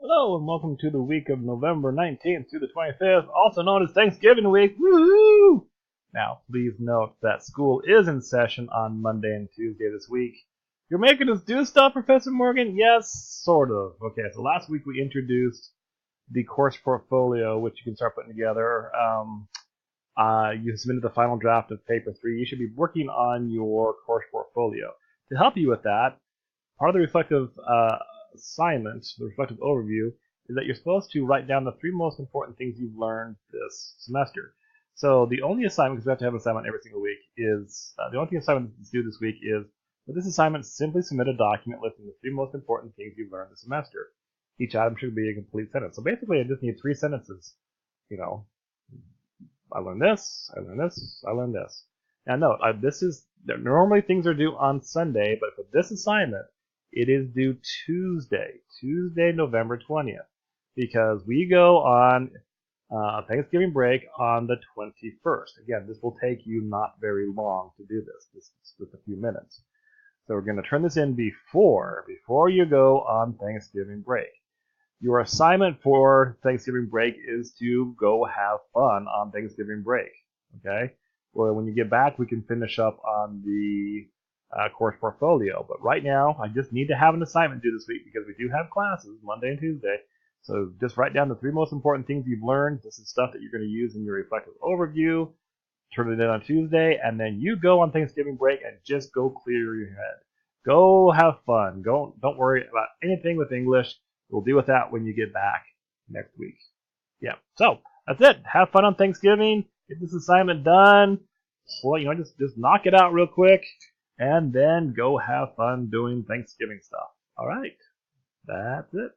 Hello and welcome to the week of November 19th through the 25th, also known as Thanksgiving week. Woohoo! Now, please note that school is in session on Monday and Tuesday this week. You're making us do stuff, Professor Morgan? Yes, sort of. Okay, so last week we introduced the course portfolio, which you can start putting together. You submitted the final draft of paper 3. You should be working on your course portfolio. To help you with that, part of the reflective assignment, the reflective overview, is that you're supposed to write down the 3 most important things you've learned this semester. So the only assignment, because we have to have an assignment every single week, is the only thing assignment is due this week is for this assignment, simply submit a document listing the 3 most important things you've learned this semester. Each item should be a complete sentence. So basically, I just need 3 sentences. You know, I learned this, I learned this, I learned this. Now note, normally things are due on Sunday, but for this assignment, it is due Tuesday, November 20th, because we go on Thanksgiving break on the 21st. Again, this will take you not very long to do this. This is just a few minutes. So we're going to turn this in before you go on Thanksgiving break. Your assignment for Thanksgiving break is to go have fun on Thanksgiving break. Okay? Well, when you get back, we can finish up on the course portfolio. But right now, I just need to have an assignment due this week because we do have classes Monday and Tuesday. So just write down the 3 most important things you've learned. This is stuff that you're going to use in your reflective overview. Turn it in on Tuesday, and then you go on Thanksgiving break and just go clear your head. Go have fun. Don't worry about anything with English. We'll deal with that when you get back next week. Yeah. So that's it. Have fun on Thanksgiving. Get this assignment done. Well, just knock it out real quick, and then go have fun doing Thanksgiving stuff. All right. That's it.